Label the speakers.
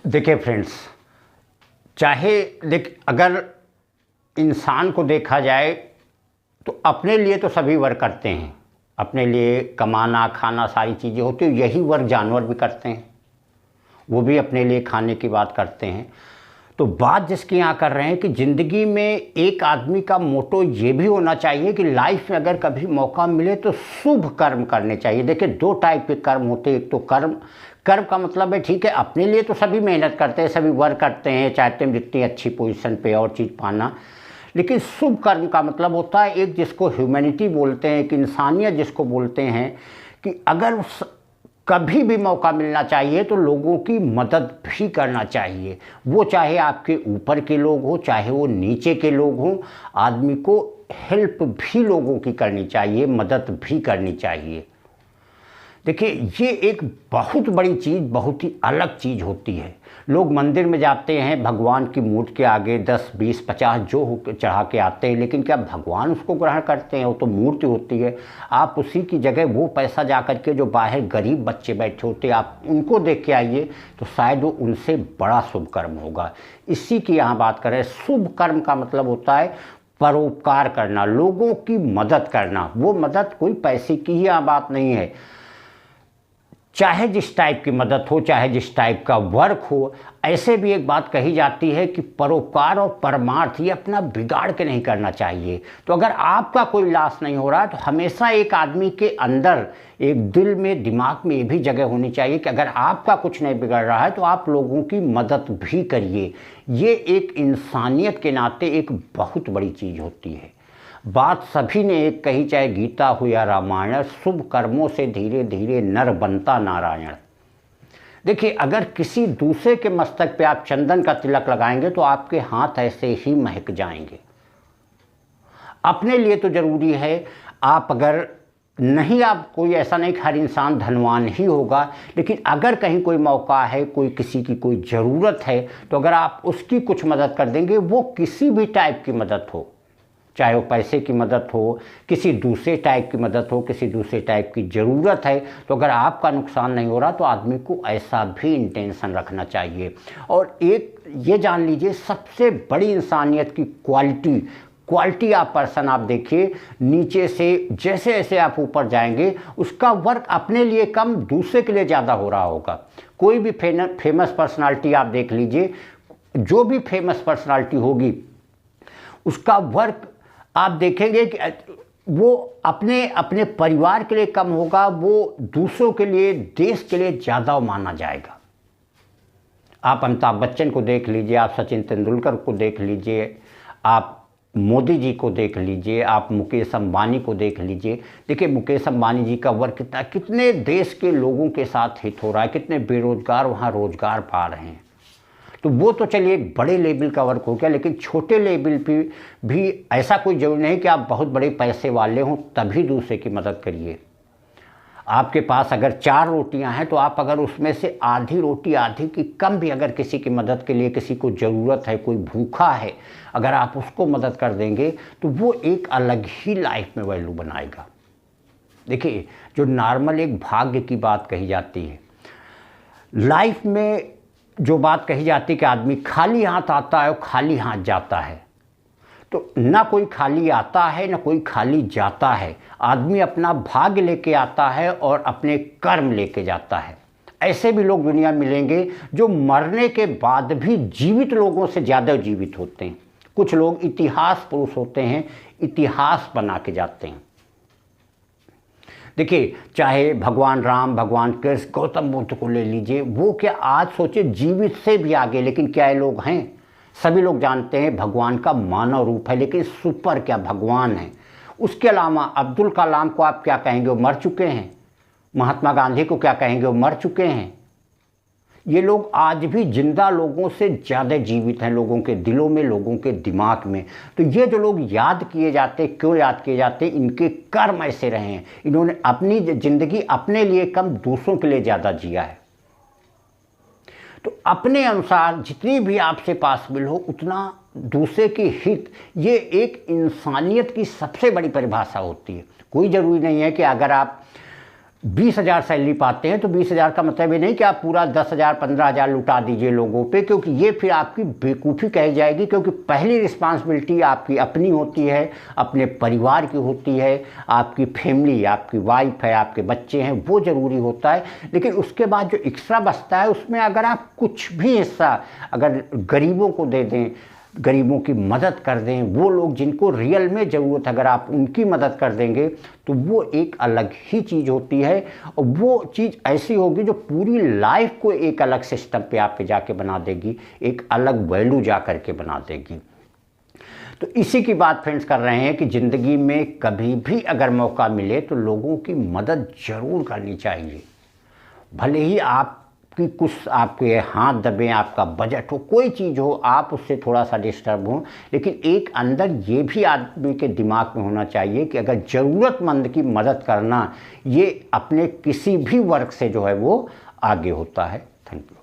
Speaker 1: देखिए फ्रेंड्स, अगर इंसान को देखा जाए तो अपने लिए तो सभी वर्क करते हैं। अपने लिए कमाना खाना सारी चीज़ें होती हैं, यही वर्क जानवर भी करते हैं। वो भी अपने लिए खाने की बात करते हैं। तो बात जिसकी यहाँ कर रहे हैं कि ज़िंदगी में एक आदमी का मोटो ये भी होना चाहिए कि लाइफ में अगर कभी मौका मिले तो शुभ कर्म करने चाहिए। देखिए, दो टाइप के कर्म होते हैं। एक तो कर्म का मतलब है, ठीक है, अपने लिए तो सभी मेहनत करते हैं, सभी वर्क करते हैं, चाहते हैं जितनी अच्छी पोजीशन पे और चीज़ पाना। लेकिन शुभ कर्म का मतलब होता है एक जिसको ह्यूमैनिटी बोलते हैं, एक इंसानियत जिसको बोलते हैं, कि अगर कभी भी मौका मिलना चाहिए तो लोगों की मदद भी करना चाहिए। वो चाहे आपके ऊपर के लोग हो, चाहे वो नीचे के लोग हों, आदमी को हेल्प भी लोगों की करनी चाहिए, मदद भी करनी चाहिए। देखिए, ये एक बहुत बड़ी चीज़, बहुत ही अलग चीज़ होती है। लोग मंदिर में जाते हैं, भगवान की मूर्ति के आगे 10, 20, 50 जो हो चढ़ा के आते हैं, लेकिन क्या भगवान उसको ग्रहण करते हैं? वो तो मूर्ति होती है। आप उसी की जगह वो पैसा जा कर के जो बाहर गरीब बच्चे बैठे होते हैं, आप उनको देख के आइए, तो शायद वो उनसे बड़ा शुभ कर्म होगा। इसी की यहाँ बात करें। शुभ कर्म का मतलब होता है परोपकार करना, लोगों की मदद करना। वो मदद कोई पैसे की ही यहाँ बात नहीं है, चाहे जिस टाइप की मदद हो, चाहे जिस टाइप का वर्क हो। ऐसे भी एक बात कही जाती है कि परोपकार और परमार्थ ये अपना बिगाड़ के नहीं करना चाहिए। तो अगर आपका कोई लॉस नहीं हो रहा है तो हमेशा एक आदमी के अंदर, एक दिल में, दिमाग में ये भी जगह होनी चाहिए कि अगर आपका कुछ नहीं बिगड़ रहा है तो आप लोगों की मदद भी करिए। ये एक इंसानियत के नाते एक बहुत बड़ी चीज़ होती है। बात सभी ने एक कही, चाहे गीता हो या रामायण, शुभ कर्मों से धीरे धीरे नर बनता नारायण। देखिए, अगर किसी दूसरे के मस्तक पे आप चंदन का तिलक लगाएंगे तो आपके हाथ ऐसे ही महक जाएंगे। अपने लिए तो जरूरी है। आप अगर नहीं, आप कोई ऐसा नहीं कि हर इंसान धनवान ही होगा, लेकिन अगर कहीं कोई मौका है, कोई किसी की कोई ज़रूरत है, तो अगर आप उसकी कुछ मदद कर देंगे, वो किसी भी टाइप की मदद हो, चाहे वो पैसे की मदद हो, किसी दूसरे टाइप की मदद हो, किसी दूसरे टाइप की ज़रूरत है, तो अगर आपका नुकसान नहीं हो रहा तो आदमी को ऐसा भी इंटेंशन रखना चाहिए। और एक ये जान लीजिए, सबसे बड़ी इंसानियत की क्वालिटी आप पर्सन आप देखिए, नीचे से जैसे जैसे आप ऊपर जाएंगे उसका वर्क अपने लिए कम, दूसरे के लिए ज़्यादा हो रहा होगा। कोई भी फेमस पर्सनालिटी आप देख लीजिए, जो भी फेमस पर्सनालिटी होगी उसका वर्क आप देखेंगे कि वो अपने अपने परिवार के लिए कम होगा, वो दूसरों के लिए, देश के लिए ज़्यादा माना जाएगा। आप अमिताभ बच्चन को देख लीजिए, आप सचिन तेंदुलकर को देख लीजिए, आप मोदी जी को देख लीजिए, आप मुकेश अंबानी को देख लीजिए। देखिए, मुकेश अंबानी जी का वर्क कितने देश के लोगों के साथ हित हो रहा है, कितने बेरोजगार वहाँ रोजगार पा रहे हैं। तो वो तो चलिए एक बड़े लेवल का वर्क हो गया, लेकिन छोटे लेवल पे भी ऐसा कोई जरूरी नहीं कि आप बहुत बड़े पैसे वाले हों तभी दूसरे की मदद करिए। आपके पास अगर 4 रोटियां हैं तो आप अगर उसमें से आधी रोटी, आधी की कम भी अगर किसी की मदद के लिए, किसी को ज़रूरत है, कोई भूखा है, अगर आप उसको मदद कर देंगे तो वो एक अलग ही लाइफ में वैल्यू बनाएगा। देखिए, जो नॉर्मल एक भाग्य की बात कही जाती है, लाइफ में जो बात कही जाती है कि आदमी खाली हाथ आता है और खाली हाथ जाता है, तो ना कोई खाली आता है ना कोई खाली जाता है। आदमी अपना भाग्य लेके आता है और अपने कर्म लेके जाता है। ऐसे भी लोग दुनिया में मिलेंगे जो मरने के बाद भी जीवित लोगों से ज़्यादा जीवित होते हैं। कुछ लोग इतिहास पुरुष होते हैं, इतिहास बना के जाते हैं। देखिए, चाहे भगवान राम, भगवान कृष्ण, गौतम बुद्ध को ले लीजिए, वो क्या आज सोचे जीवित से भी आगे, लेकिन क्या ये लोग हैं? सभी लोग जानते हैं भगवान का मानव रूप है, लेकिन सुपर क्या भगवान है। उसके अलावा अब्दुल कलाम को आप क्या कहेंगे, वो मर चुके हैं। महात्मा गांधी को क्या कहेंगे, वो मर चुके हैं। ये लोग आज भी जिंदा लोगों से ज़्यादा जीवित हैं, लोगों के दिलों में, लोगों के दिमाग में। तो ये जो लोग याद किए जाते, क्यों याद किए जाते? इनके कर्म ऐसे रहे हैं, इन्होंने अपनी ज़िंदगी अपने लिए कम, दूसरों के लिए ज़्यादा जिया है। तो अपने अनुसार जितनी भी आपसे पॉसिबल हो उतना दूसरे की हित, ये एक इंसानियत की सबसे बड़ी परिभाषा होती है। कोई ज़रूरी नहीं है कि अगर आप 20,000 सैलरी पाते हैं तो 20,000 का मतलब ये नहीं कि आप पूरा 10,000 15,000 लुटा दीजिए लोगों पे, क्योंकि ये फिर आपकी बेवकूफ़ी कही जाएगी। क्योंकि पहली रिस्पांसिबिलिटी आपकी अपनी होती है, अपने परिवार की होती है, आपकी फैमिली, आपकी वाइफ है, आपके बच्चे हैं, वो ज़रूरी होता है। लेकिन उसके बाद जो एक्स्ट्रा बचता है उसमें अगर आप कुछ भी हिस्सा अगर गरीबों को दे दें, गरीबों की मदद कर दें, वो लोग जिनको रियल में ज़रूरत, अगर आप उनकी मदद कर देंगे तो वो एक अलग ही चीज़ होती है। और वो चीज़ ऐसी होगी जो पूरी लाइफ को एक अलग सिस्टम पे आप पे जाके बना देगी, एक अलग वैल्यू जा कर के बना देगी। तो इसी की बात फ्रेंड्स कर रहे हैं कि ज़िंदगी में कभी भी अगर मौका मिले तो लोगों की मदद ज़रूर करनी चाहिए। भले ही आपकी कुछ आपके हाथ दबे, आपका बजट हो, कोई चीज़ हो, आप उससे थोड़ा सा डिस्टर्ब हो, लेकिन एक अंदर ये भी आदमी के दिमाग में होना चाहिए कि अगर ज़रूरतमंद की मदद करना, ये अपने किसी भी वर्ग से जो है वो आगे होता है। Thank you.